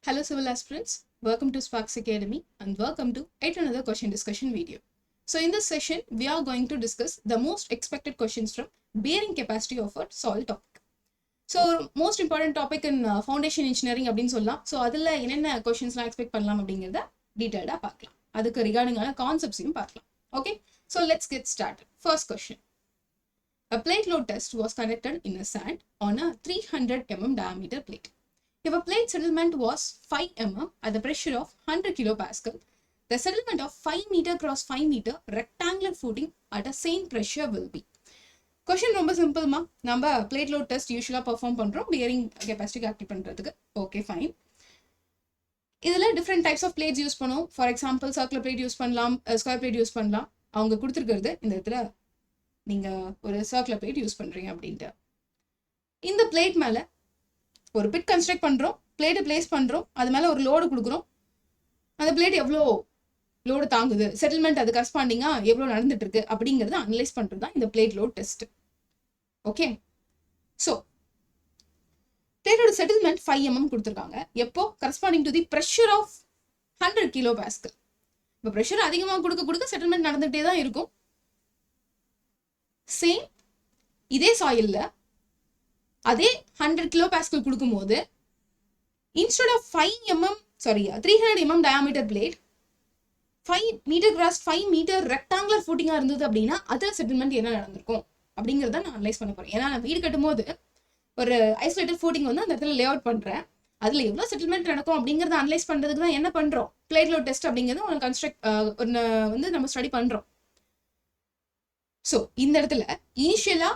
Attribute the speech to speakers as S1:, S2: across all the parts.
S1: Hello civil aspirants, welcome to Sparks Academy and welcome to yet another question discussion video. So in this session, we are going to discuss the most expected questions from bearing capacity of a soil topic. So most important topic in foundation engineering அப்படின்னு சொல்லலாம். So அதில் என்னென்ன questions expect பண்ணலாம் அப்படிங்கிறத டீட்டெயில்டாக பார்க்கலாம். அதுக்கு ரிகார்டிங்கான கான்செப்ட்ஸையும் பார்க்கலாம். Okay, so let's get started. First question. A plate load test was conducted in a sand on a 300 mm diameter plate. If a plate settlement was 5 mm at the pressure of 100 kilopascal, the settlement of 5 meter cross 5 meter rectangular footing at the same pressure will be. Question ரொம்ப simple ma. நம்ம plate load test usually perform பண்றோம் bearing capacity calculate பண்றதுக்கு. Okay, fine. இதுல different types of plates use பண்ணுவோம். For example, circular plate use பண்ணலாம், square plate use பண்ணலாம். அவங்க கொடுத்திருக்கிறது இந்த இடத்துல நீங்க ஒரு circular plate யூஸ் பண்றீங்க அப்படின்ட்டு. இந்த பிளேட் மேல ஒரு பிட் கன்ஸ்ட்ரக்ட் பண்றோம், பிளேட்டை பிளேஸ் பண்றோம், அது மேல ஒரு லோடு கொடுக்குறோம். அந்த பிளேட் எவ்வளோ லோடு தாங்குது, செட்டில்மெண்ட் அது கரஸ்பாண்டிங்கா எவ்வளோ நடந்துட்டு இருக்கு அப்படிங்கறத அனலைஸ் பண்றது தான் இந்த plate load test. Okay, so பிளேட்டோட செட்டில்மெண்ட் 5 mm கொடுத்துருக்காங்க. எப்போ corresponding to the pressure of 100 kilopascal. இப்போ ப்ரெஷர் அதிகமாக கொடுக்க கொடுக்க செட்டில்மெண்ட் நடந்துகிட்டே தான் இருக்கும். சேம் இதே சாயில்ல அதே 100 kilopascal கொடுக்கும்போது instead of 300 mm diameter plate 5 meter cross 5 meter rectangular footing இருந்தது அப்படின்னா அதர் செட்டில்மெண்ட் என்ன நடந்திருக்கும் அப்படிங்கிறத நான் அனலைஸ் பண்ண போறேன். ஏன்னா நான் வீடு கட்டும் போது ஒரு ஐசோலேட்டட் ஃபூட்டிங் வந்து அந்த இடத்துல லே அவுட் பண்றேன். அதுல எவ்வளவு செட்டில்மெண்ட் நடக்கும் அப்படிங்கறத அனலைஸ் பண்றதுக்கு தான் என்ன பண்றோம், பிளேட் லோட் டெஸ்ட் அப்படிங்கிறது ஒரு கன்ஸ்ட்ரக்ட் வந்து நம்ம ஸ்டடி பண்றோம். ஸோ இந்த இடத்துல இனிஷியலா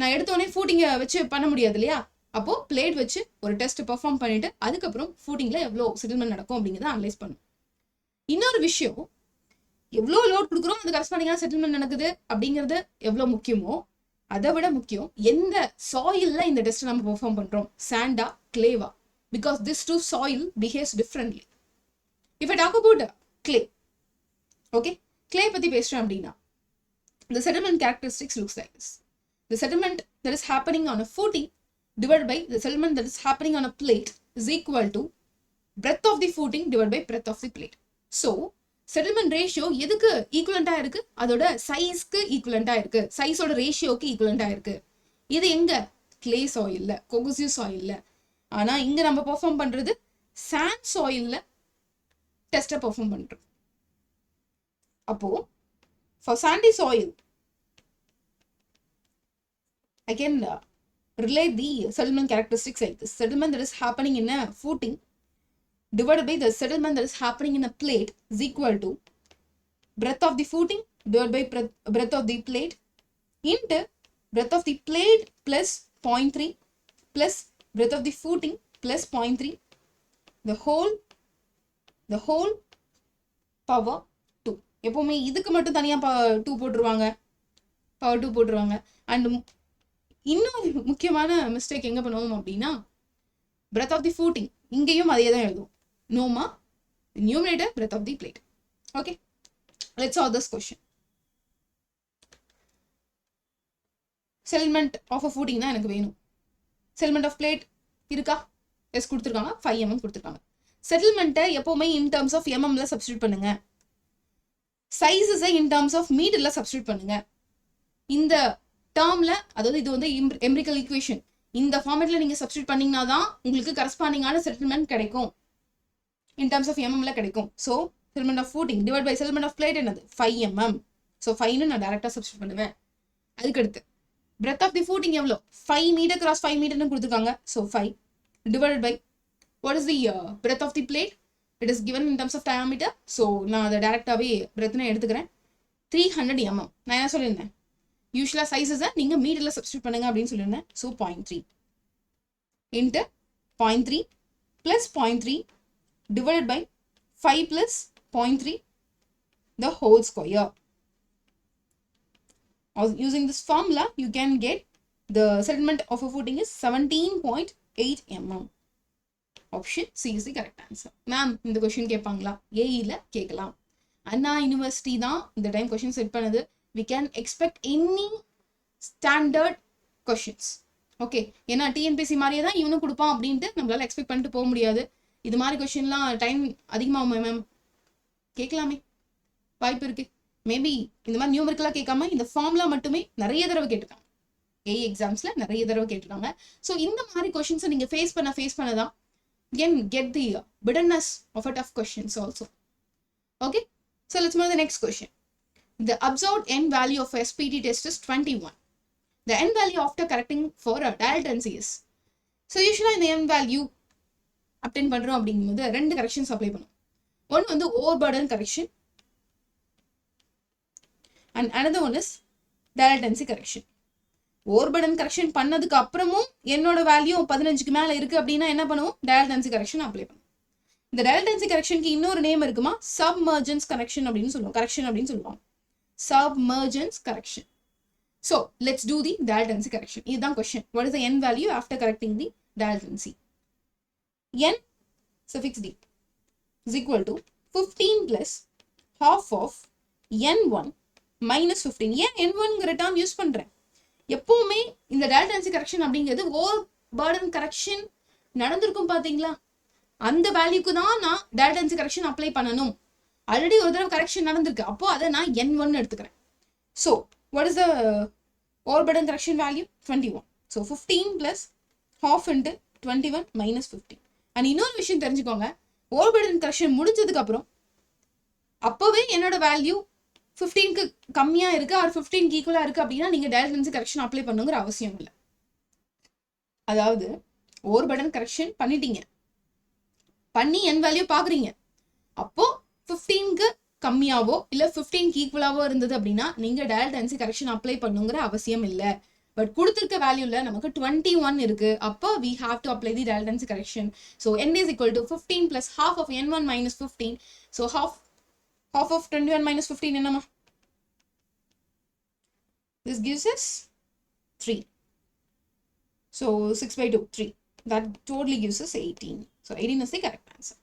S1: நான் எடுத்தோடனே ஃபூட்டிங்கை வச்சு பண்ண முடியாது இல்லையா, அப்போ பிளேட் வச்சு ஒரு டெஸ்ட் பெர்ஃபார்ம் பண்ணிட்டு அதுக்கப்புறம் ஃபூட்டிங்ல எவ்வளோ செட்டில்மெண்ட் நடக்கும் அப்படிங்கிறத அனலைஸ் பண்ணும். இன்னொரு விஷயம், எவ்வளோ லோட் கொடுக்குறோம் அது கரஸ்பாண்டிங்கான செட்டில்மெண்ட் நடக்குது அப்படிங்கிறது எவ்வளோ முக்கியமோ அதை விட முக்கியம் எந்த சாயில்ல இந்த டெஸ்ட் நம்ம பெர்ஃபார்ம் பண்றோம், சாண்டா கிளேவா, because this two soil behaves differently. If I talk about clay, okay, clay பத்தி பேசுறேன் அப்படின்னா the settlement characteristics looks like this. The settlement that is happening on a footing divided by the settlement that is happening on a plate is equal to breadth of the footing divided by breadth of the plate. So, settlement ratio எதுக்கு ஈக்குவலண்டா இருக்கு, அதோட சைஸ்க்கு ஈக்குவலண்டா இருக்கு, சைஸோட ரேஷியோக்கு ஈக்குவலண்டா இருக்கு. இது எங்க, clay சாயில்ல, கொகசிவ் சாயில்ல. ஆனா இங்க நம்ம பெர்ஃபார்ம் பண்றது சாண்ட் சாயில்ல டெஸ்ட்டை பெர்ஃபார்ம் பண்றோம். அப்போ for sandy soil, I can relate the settlement characteristics like this. Settlement that is happening in a footing divided by the settlement that is happening in a plate is equal to breadth of the footing divided by breadth of the plate into breadth of the plate plus 0.3 plus breadth of the footing plus 0.3 the whole power. எப்பவுமே இதுக்கு மட்டும் தனியா power 2 போட்டுருவாங்க. And இன்னொரு முக்கியமான mistake எங்க பண்ணுவோம் அப்படின்னா, breadth of the footing இங்கேயும் அதே தான் எழுதுவோம், நோமா numerator breadth of the plate. Okay, let's solve this question. Settlement of a footing தான் எனக்கு வேணும். செட்டில்மெண்ட் ஆஃப் பிளேட் இருக்கா, எஸ் கொடுத்துருக்காங்க, 5 mm கொடுத்துருக்காங்க. செட்டில்மெண்ட்டை எப்பவுமே இன் டர்ம்ஸ் ஆஃப் எம்எம்ல சப்ஸ்டியூட் பண்ணுங்க, சைஸஸை இன் டர்ம்ஸ் ஆஃப் மீட்டர்ல சப்ஸ்டியூட் பண்ணுங்க. இந்த டேர்ம்ல, அதாவது இது வந்து எம்பிரிக்கல் ஈக்குவேஷன், இந்த ஃபார்மேட்ல நீங்க சப்ஸ்டியூட் பண்ணீங்கன்னா தான் உங்களுக்கு கரஸ்பாண்டிங்கான செட்டில்மெண்ட் கிடைக்கும், இன் டர்ம்ஸ் ஆஃப் எம்எம்ல கிடைக்கும். So settlement of footing divide by settlement of plate என்னது 5 mm. ஸோ 5ன்னு நான் டேரக்டா சப்ஸ்டியூட் பண்ணுவேன். அதுக்கடுத்து பிரெத் ஆஃப் தி ஃபூட்டிங் எவ்வளோ, 5 மீட்டர் கிராஸ் 5 மீட்டர்னு கொடுத்துருக்காங்க. So 5 divided by what is the breadth of the plate, it is given in terms of diameter. So நான் அதை டேரக்டாவே பிரெத்னே எடுத்துக்கிறேன், 300 mm. நான் என்ன சொல்லியிருந்தேன், யூஸ்வலா சைஸஸை நீங்க மீட்டர்ல சப்ஸ்டியூட் பண்ணுங்க அப்படின்னு சொல்லியிருந்தேன். So 0.3 into 0.3 plus 0.3 divided by 5 plus 0.3 the whole square. Using this formula you can get the settlement of a footing is 17.8 mm. Option C is the correct answer. Ma'am இந்த question கேட்பாங்களா, ஏஇல கேட்கலாம். Anna University தான் இந்த time question set பண்ணது. We can expect any standard questions. Okay, ஏன்னா TNPSC மாதிரியே தான் இவனும் கொடுப்பான் அப்படின்ட்டு நம்மளால எக்ஸ்பெக்ட் பண்ணிட்டு போக முடியாது. இது மாதிரி கொஸ்டின்லாம் டைம் அதிகமாகும் மேம், கேட்கலாமே, வாய்ப்பு இருக்கு. மேபி இந்த மாதிரி நியூமரிக்கலா கேட்காம இந்த ஃபார்முலா மட்டுமே நிறைய தடவை கேட்டிருக்காங்க, ஏஐ எக்ஸாம்ஸ்ல நிறைய தடவை கேட்டிருக்காங்க. ஸோ இந்த மாதிரி கொஸ்டின்ஸை நீங்க ஃபேஸ் பண்ணதான் can get the bitterness of a tough questions also. Okay, so let's move to the next question. The observed n value of SPT test is 21. The n value after correcting for a Dalton's is. So usually இந்த n value obtain பண்றோம் அப்படிங்கும்போது ரெண்டு corrections apply பண்ணும். ஒன்று வந்து overburden correction and another one is Dalton's correction. Overburden correction பண்ணதுக்கு அப்புறமும் என்னோட வேல்யூ 15க்கு மேல இருக்கு அப்படின்னா என்ன பண்ணுவோம், டைவர்ஜென்சி கரெக்ஷன் அப்ளை பண்ணுவோம். இந்த டைவர்ஜென்சி கரெக்ஷனுக்கு இன்னொரு நேம் இருக்குமா, சப்மர்ஜென்ஸ் கரெக்ஷன் அப்படின்னு சொல்லுவோம், கரெக்ஷன் அப்படின்னு சொல்லுவாங்க, submergence correction. So let's do the divergence correction. இதுதான் question. What is the n value after correcting the divergence? n suffix d is equal to 15 plus half of n1 minus 15. ஏன் n1ங்கிற term use பண்றேன்? எப்பவுமே இந்த டைவர்ஜென்சி correction அப்படிங்கிறது ஓவர்பர்டன் correction நடந்திருக்கும் பாத்தீங்களா, அந்த வேல்யூக்கு தான் நான் டைவர்ஜென்சி கரெக்ஷன் அப்ளை பண்ணணும். ஆல்ரெடி ஒரு தடவை கரெக்ஷன் நடந்திருக்கு, அப்போ அதை நான் n1 எடுத்துக்கிறேன். So what is the overburden correction value? 21. So 15 plus half into 21 minus 15. And இன்னொரு விஷயம் தெரிஞ்சுக்கோங்க, ஓவர்பர்டன் கரெக்ஷன் முடிஞ்சதுக்கு அப்புறம் அப்பவே என்னோட வேல்யூ 15க்கு கம்மியா இருக்கு ஆர் 15க்கு ஈக்குவலா இருக்கு அப்படின்னா நீங்க டைவர்ஜென்சி கரெக்ஷன் அப்ளை பண்ணுங்கிற அவசியம் இல்லை. அதாவது ஓவர்பர்டன் கரெக்ஷன் பண்ணிட்டீங்க, பண்ணி n வேல்யூ பாக்குறீங்க, அப்போ 15க்கு கம்மியாவோ இல்ல 15க்கு ஈக்குவலாவோ இருந்தது அப்படின்னா நீங்க டைவர்ஜென்சி கரெக்ஷன் அப்ளை பண்ணுங்கிற அவசியம் இல்லை. பட் கொடுத்திருக்க வேல்யூல நமக்கு 21 இருக்கு, அப்போ we have to apply the divergence correction. So n is equal to 15 plus half of n1 minus 15. So half of 21 minus 15 என்னமா? This gives us 3. So 6 by 2, 3. That totally gives us 18. So 18 is the correct answer.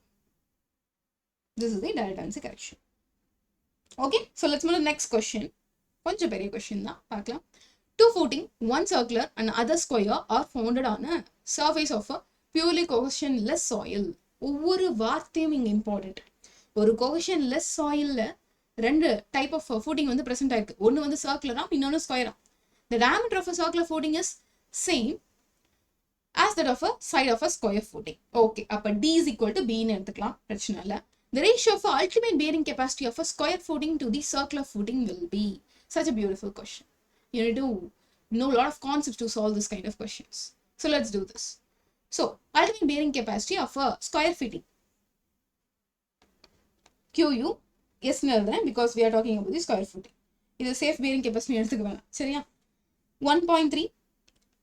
S1: This is the divergence correction. Okay, so let's move to the next question. கொஞ்சம் பெரிய question தான், பார்க்கலாம். Two footing, one circular and other square are founded on a surface of a purely cohesionless soil. ஒவ்வொரு வார்த்தையும் இங்க important. ஒரு cohesionless soilல ரெண்டு type of footing வந்து பிரசன்ட் ஆயிருக்கு. ஒன்னு வந்து சர்க்குலரா, இன்னொன்னு ஸ்கொயரா. The diameter of a circular footing is same as that of a side of a square footing. Okay, அப்ப D is equal to B ன்னு எடுத்துக்கலாம், பிரச்சனை இல்ல. The ratio of ultimate bearing capacity of a square footing to the circular footing will be. Such a beautiful question. You need to know a lot of concepts to solve this kind of questions. So let's do this. So ultimate bearing capacity of a square footing. QU yes because we are talking about the square footing. This is safe bearing capacity. 1.3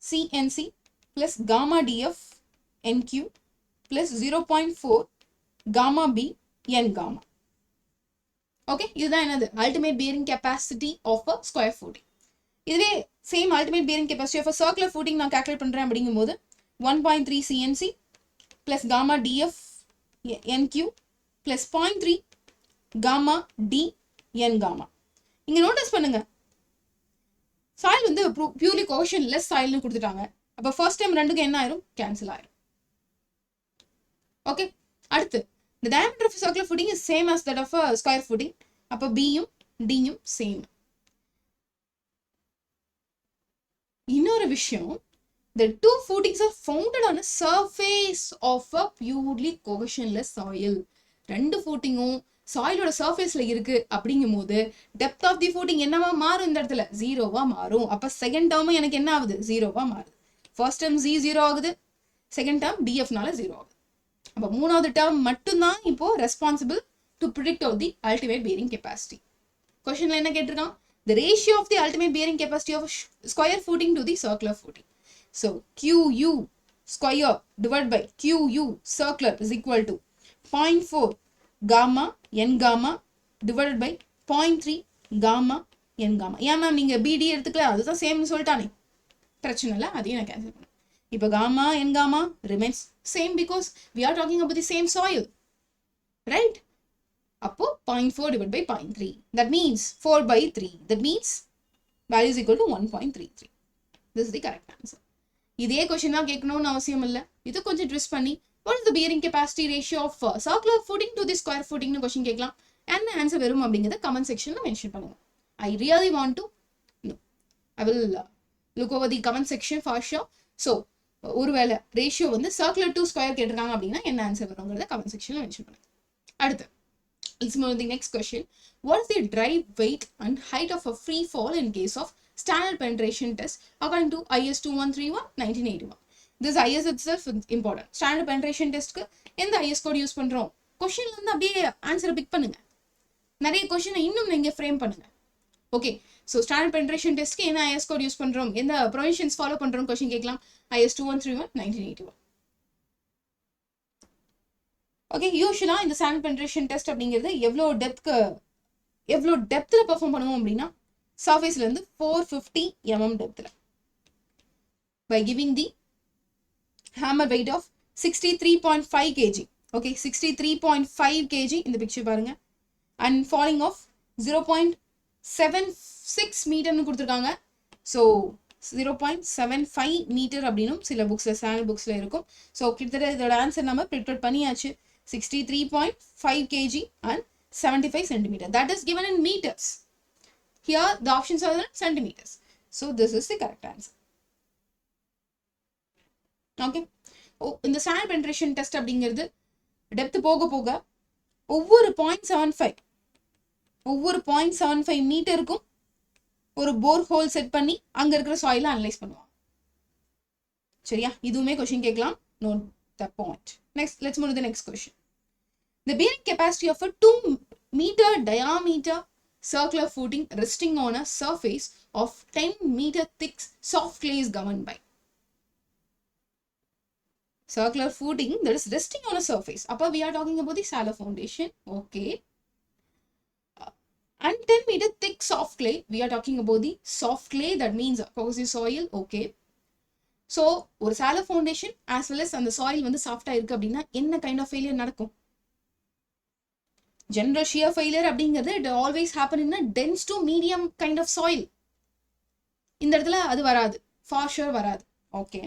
S1: CNC plus gamma DF NQ plus 0.4 gamma B N gamma. Okay, this is the ultimate bearing capacity of a square footing. இதுவே same ultimate bearing capacity of circular footing நான் calculate பண்றேன் அப்படிங்கும்போது 1.3 CNC plus gamma DF NQ plus 0.3 gamma D N gamma. இங்க notice பண்ணுங்க, soil வந்து purely cohesionless சாயில்னு கொடுத்துட்டாங்க. அப்ப ஃபர்ஸ்ட் டைம் ரெண்டுக்கு என்ன ஆயிரும், கேன்சல் ஆயிரும். ஓகே, அடுத்து the diameter of a circular footing is same as that of a square footing. அப்ப B யும் D யும் சேம். இன்னொரு விஷயம், the two footings are founded on a surface of a purely cohesionless soil. ரெண்டு ஃபூட்டிங்கும் சாயிலோட சர்ஃபேஸ்ல இருக்கு அப்படிங்கும்போது depth of the footing என்னவா மாறும், இந்த இடத்துல ஜீரோவா மாறும். அப்ப செகண்ட் டேர்மும் எனக்கு என்ன ஆகுது, ஜீரோவா மாறுது. ஃபர்ஸ்ட் டேர்ம் Z 0 ஆகுது, செகண்ட் டேர்ம் DF-னால 0 ஆகுது. அப்ப மூணாவது டேர்ம் மட்டும்தான் இப்போ responsible to predict of the ultimate bearing capacity. கொஸ்டின்ல என்ன கேட்டிருக்கான், the ratio of the ultimate bearing capacity of a square footing to the circular footing. So QU square divided by QU circular is equal to 0.4 gamma N gamma divided by 0.3 gamma N gamma. ஏன் ma'am நீங்க BD எடுத்துக்கல, அதுதான் சேம்னு சொல்லிட்டானே, பிரச்சனை இல்லை, அதையும் நான் cancel பண்ணேன். இப்போ gamma N gamma remains same because we are talking about the same soil, right? அப்போ 0.4 divided by 0.3. That means 4 by 3. That means value is equal to 1.33. This is the correct answer. இதே question தான் கேட்கணும்னு அவசியம் இல்லை, இது கொஞ்சம் twist பண்ணி What is the bearing capacity ratio of circular footing to the square footing னு question கேட்கலாம். என்ன ஆன்சர் வரும் அப்படிங்கிறத கமெண்ட் செக்ஷன்ல மென்ஷன் பண்ணுங்க. I really want to know. I will look over the comment section for sure. So ஒருவேளை ratio வந்து circular to square கேட்டிருக்காங்க அப்படின்னா என்ன ஆன்சர் வருங்கிறத கமெண்ட் செக்ஷன்ல மென்ஷன் பண்ணுங்க. அடுத்து let's move on to the next question. What is the drive weight and height of a free fall in case of standard penetration test according to IS 2131 1981? This IS itself is important. Standard penetration test க்கு எந்த IS code use பண்றோம்? கொஸ்டின்ல இருந்து அப்படியே ஆன்சரை big பண்ணுங்க. நிறைய கொஸ்டினை இன்னும் நீங்க ஃப்ரேம் பண்ணுங்க. ஓகே, ஸோ ஸ்டாண்டர்ட் பென்ட்ரேஷன் டெஸ்ட்க்கு என்ன IS கோட் யூஸ் பண்றோம், எந்த ப்ரொவிஷன்ஸ் ஃபாலோ பண்றோம் கொஸ்டின் கேட்கலாம். IS 2131 1981. ஓகே, யூஷுவலா இந்த ஸ்டாண்டர்ட் பென்ட்ரேஷன் டெஸ்ட் அப்படிங்கிறது எவ்வளோ டெப்த்ல பெர்ஃபார்ம் பண்ணுவோம் அப்படின்னா சர்ஃபேஸ்ல இருந்து 450 mm டெப்த்ல by giving the hammer weight of 63.5 kg. Okay, 63.5 kg in the picture பாருங்க. And falling off 0.76 meter னு கொடுத்திருக்காங்க. So 0.75 meter அப்படினும் சில புக்ஸ்ல ஸ்டாண்டர்ட் புக்ஸ்ல இருக்கும். So கிட்டத்தட்ட இதோட ஆன்சர் நம்ம ப்ரிப்பேர் பண்ணியாச்சு. 63.5 kg and 75 centimeter. That is given in meters. Here the options are in centimeters. So this is the correct answer. Okay, இந்த ஸ்டாண்டர்ட் பென்ட்ரேஷன் டெஸ்ட் அப்படிங்கிறது டெப்த் போக போக ஒவ்வொரு 0.75 மீட்டருக்கும் ஒரு போர் ஹோல் செட் பண்ணி அங்க இருக்கிற சாயில அனலைஸ் பண்ணுவாங்க. சரியா, இதுவுமே கொஸ்டின் கேட்கலாம். Note the point. Next let's move to the next question. The bearing capacity of a 2 meter diameter circular footing resting on a surface of 10 meter thick soft clay is governed by. Circular footing that is resting on a surface. Appa we are talking about the shallow foundation. Okay. And 10 meter thick soft clay. We are talking about the soft clay, that means cohesive soil. Okay. So ஒரு shallow foundation as well as அந்த soil வந்து சாஃப்டா இருக்கு அப்படின்னா என்ன kind of failure நடக்கும்? General shear failure அப்படிங்கிறது it always happen in a dense to medium kind of soil. இந்த இடத்துல அது வராது, for sure வராது. Okay.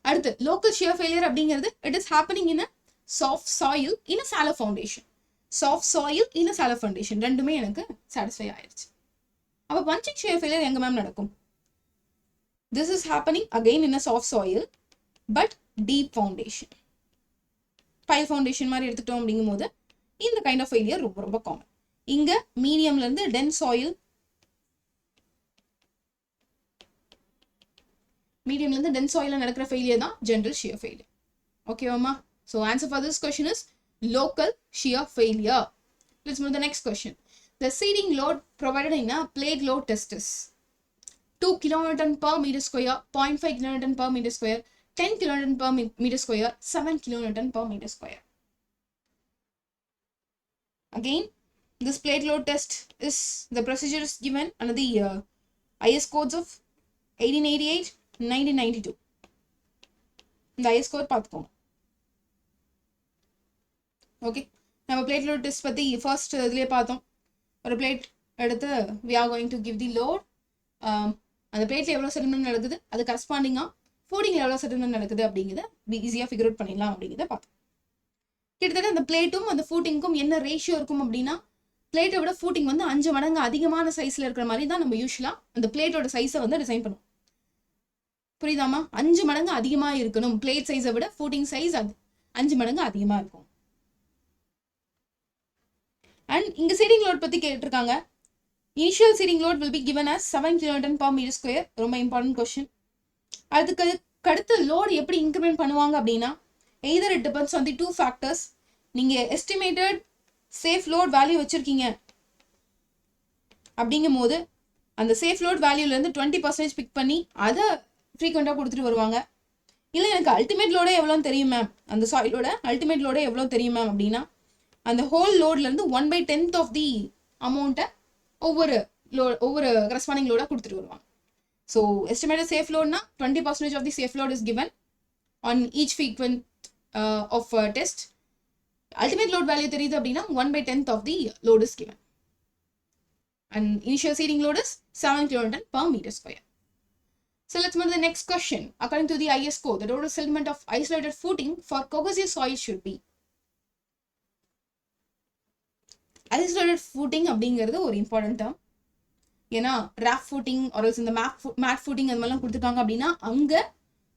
S1: அடுத்து local shear failure அப்படிங்கிறது it is happening in a soft soil in a shallow foundation. Soft soil in a shallow foundation ரெண்டுமே எனக்கு satisfy ஆயிருச்சு. அப்ப bunching shear failure எங்க மேம் நடக்கும்? This is happening again in a soft soil but deep foundation. Pile foundation மாதிரி எடுத்துட்டோம் அப்படிங்கும்போது இந்த கைண்ட் ஆஃப் ஃபெயிலியர் ரொம்ப ரொம்ப காமன். இங்க மீடியம்ல இருந்து டென்ஸ் சாயில், மீடியம்ல இருந்து டென்ஸ் சாயில்ல நடக்கிற ஃபெயிலியர் தான் ஜெனரல் ஷியர் ஃபெயிலியர். ஓகேவாமா? So answer for this question is local shear failure. Let's move to the next question. The seeding load provided in a plate load test is 2 kN per meter square, 0.5 kN per meter square, 10 kN per meter square, 7 kN per meter square. Again, this plate load test is, the procedure is given under the IS codes of 1888, 1992. இந்த IS code பார்த்துக்கோங்க. Okay, நம்ம plate load test பற்றி first இதுலேயே பார்த்தோம். ஒரு plate எடுத்து we are going to give the load. அந்த பிளேட்ல எவ்வளோ செட்டில்மெண்ட் நடக்குது, அது கரஸ்பாண்டிங்காக ஃபூடிங்கில் எவ்வளோ செட்டில்மெண்ட் நடக்குது அப்படிங்கிறத ஈஸியாக ஃபிகர் அவுட் பண்ணிடலாம் அப்படிங்கிறத பார்த்தோம். கிட்டத்தட்ட அந்த பிளேட்டும் அந்த ஃபூட்டிங்க்கும் என்ன ரேஷியோ இருக்கும் அப்படின்னா, பிளேட்டை விட ஃபூட்டிங் வந்து 5 மடங்கு அதிகமான சைஸில் இருக்கிற மாதிரி தான் நம்ம யூஸ்வலாக அந்த பிளேட்டோட சைஸை வந்து டிசைன் பண்ணுவோம். புரியுதாமா? 5 மடங்கு அதிகமாக இருக்கணும், பிளேட் சைஸை விட ஃபூட்டிங் சைஸ் அது 5 மடங்கு அதிகமாக இருக்கும். அண்ட் இங்க சீடிங் லோட் பத்தி கேட்டிருக்காங்க. Initial seating load will be given as 7 kN per meter square. ரொம்ப இம்பார்ட்டன்ட் கொஸ்டின். அதுக்கு அடுத்த லோட் எப்படி இன்க்ரிமெண்ட் பண்ணுவாங்க அப்படின்னா, either it depends on the 2 factors. நீங்க எஸ்டிமேட்டட் சேஃப் லோட் வேல்யூ வச்சிருக்கீங்க அப்படிங்கும் போது அந்த சேஃப் லோட் வேல்யூல இருந்து 20% பிக் பண்ணி அதை ஃப்ரீக்வெண்டா கொடுத்துட்டு வருவாங்க. இல்லை எனக்கு அல்டிமேட் லோடே எவ்வளோன்னு தெரியும் மேம், அந்த சாயிலோட அல்டிமேட் லோடே எவ்வளோ தெரியும் மேம் அப்படின்னா, அந்த ஹோல் லோட்லேருந்து 1/10 ஆஃப் தி அமௌண்ட்டை ஒவ்வொரு கரஸ்பாண்டிங் லோடாக கொடுத்துட்டு வருவாங்க. ஸோ எஸ்டிமேட்டட் சேஃப் லோட்னா 20% of the safe load is given on each frequent of test. Ultimate load value தெரியுது அப்படின்னா 1/10 of the load is given. And initial seating load is 7 kN per meter square. So let's move to the next question. According to the IS code, the total settlement of isolated footing for cohesive soil should be. Isolated footing அப்படிங்கிறது ஒரு important term. ஏன்னா raft footing ஒரு இந்த mat footing அது மாதிரிலாம் கொடுத்துருக்காங்க அப்படின்னா அங்கே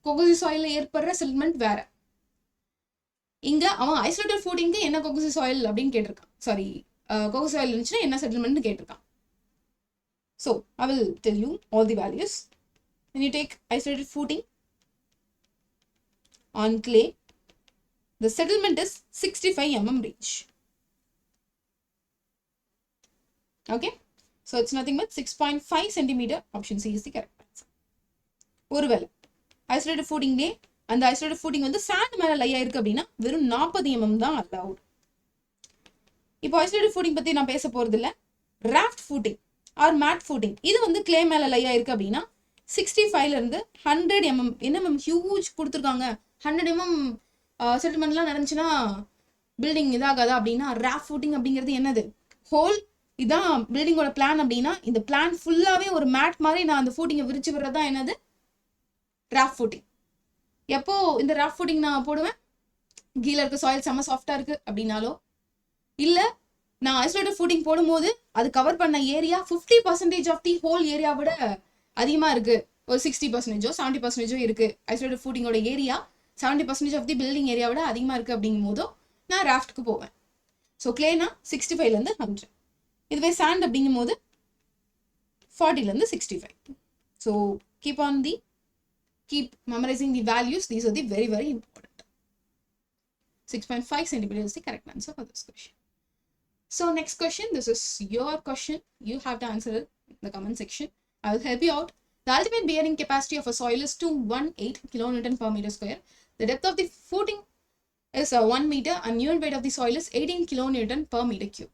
S1: கோகசிவ் சாயிலில் ஏற்படுற செட்டில்மெண்ட் வேற. இங்கே அவன் ஐசோலேட்டட் ஃபூட்டிங்க்கு என்ன கோகசிவ் சாயில் அப்படின்னு கேட்டிருக்கான். சாரி, கோகசிவ் சாயில் இருந்துச்சுன்னா என்ன செட்டில்மெண்ட்னு கேட்டிருக்கான். So I will tell you all the values. When you take isolated footing on clay, the settlement is 65 mm range. Okay, so it's nothing but 6.5 centimeter. Option C is the correct answer. ஒருவேளை isolated footing லே அந்த isolated footing வந்து sand மேல லை ஆயிருக்கு அப்படின்னா வெறும் 40 mm தான் allowed. இப்போ isolated footing பத்தி நான் பேச போறது இல்ல. raft footing or mat footing இது வந்து clay மேல லை ஆயிருக்கு அப்படின்னா 65 இருந்து 100 mm என்ன மேம் ஹியூஜ் கொடுத்துருக்காங்க. 100 mm செட்டில்மெண்ட்லாம் நடந்துச்சுன்னா பில்டிங் இதாகாதா அப்படின்னா ராஃப்ட் ஃபூட்டிங் அப்படிங்கிறது என்னது? ஹோல் இதான் பில்டிங்கோட பிளான் அப்படின்னா இந்த பிளான் ஃபுல்லாகவே ஒரு மேட் மாதிரி நான் அந்த ஃபூட்டிங்கை விரிச்சு விடுறது தான் என்னது? Raft footing. எப்போ இந்த ராஃப்ட் ஃபூட்டிங் நான் போடுவேன்? கீழே இருக்க சாயில் செம்ம சாஃப்டாக இருக்கு அப்படின்னாலோ, இல்லை நான் ஐசோலேட்டட் ஃபூட்டிங் போடும்போது அது கவர் பண்ண area 50% of the whole area விட அதிகமாக இருக்கு, ஒரு 60%ஓ 70%ஓ இருக்கு, ஐசோலேட்டட் ஃபூட்டிங்கோட area 70% of the building area விட அதிகமாக இருக்கு அப்படிங்கும் போதோ நான் ராஃப்ட்க்கு போவேன். ஸோ கிளேனா 65லேருந்து 100. இதுவே சாண்ட் அப்படிங்கும் போது 40லேருந்து 65. So keep memorizing the values. These are the very, very important. 6.5 centimeter is the correct answer for this question. So next question, this is your question. You have to answer it in the comment section. I will help you out. The ultimate bearing capacity of a soil is 218 kilonewton per meter square. The depth of the footing is 1 meter and unit weight of the soil is 18 kilonewton per meter cube.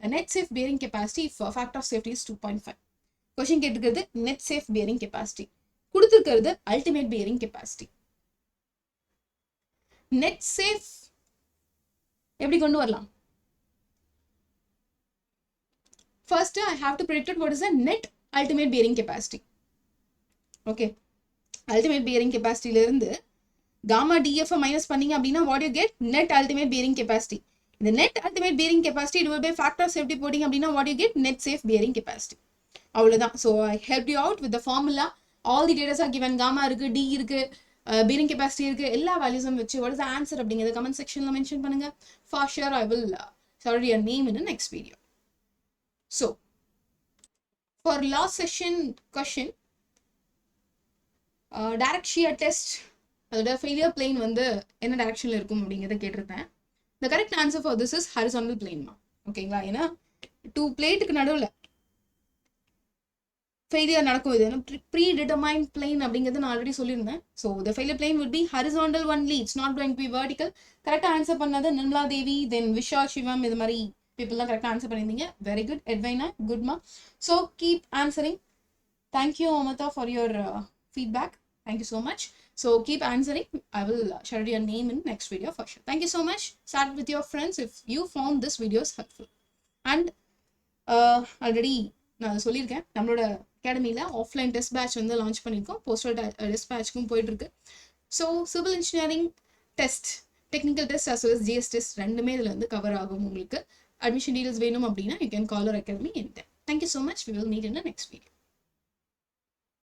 S1: The net safe bearing capacity for factor of safety is 2.5. Question கேட்டிருக்கிறது net safe bearing capacity. கொடுத்திருக்கிறது ultimate bearing capacity. net safe எப்படி கொண்டு வரலாம்? First, I have to predict what is the net ultimate bearing capacity. Okay, ultimate bearing capacity ல இருந்து gamma df minus பண்ணீங்க அப்படின்னா what you get? net ultimate bearing capacity. இந்த net ultimate bearing capacity divided by factor of safety போட்டீங்க அப்படின்னா what you get? net safe bearing capacity. அவ்வளவுதான். So I helped you out with the formula. All the data are given. gamma இருக்கு, d இருக்கு, bearing capacity இருக்கு, எல்லா வேல்யூஸும் வச்சு what is the answer அப்படிங்கறத comment sectionல mention பண்ணுங்க. For sure I will shout your name in the next video. So for last session question, direct shear test அதோட failure plane வந்து என்ன directionல இருக்கும் அப்படிங்கறத கேட்டிருந்தேன். The correct answer for this is horizontal plane மா. ஓகேங்களா? ஏன்னா 2 பிளேட்டுக்கு நடுவுல failure நடக்கும். இது predetermined plane அப்படிங்கறத நான் ஆல்ரெடி சொல்லியிருந்தேன். So the failure plane would be horizontal only. It's not going to be vertical. கரெக்டா ஆன்சர் பண்ணது நிர்மலா தேவி, then விஷா சிவம், இது மாதிரி people தான் கரெக்டா ஆன்சர் பண்ணிருந்தீங்க. Very good. Edwina, good ma. So keep answering. Thank you Amata for your feedback. Thank you so much. So keep answering. I will share your name in next video for sure. Thank you so much. Share with your friends if you found this videos helpful. And already நான் சொல்லியிருக்கேன், நம்மளோட அகாடமியில் offline test batch வந்து launch பண்ணியிருக்கோம். Postal test பேட்ச்க்கும் போயிட்டு இருக்கு. So civil engineering test, technical test as well as GS test ரெண்டுமே இதில் வந்து கவர் ஆகும். உங்களுக்கு அட்மிஷன் டீடைல்ஸ் வேணும் அப்படின்னா you can call our academy anytime. Thank you so much. We will meet in the next video.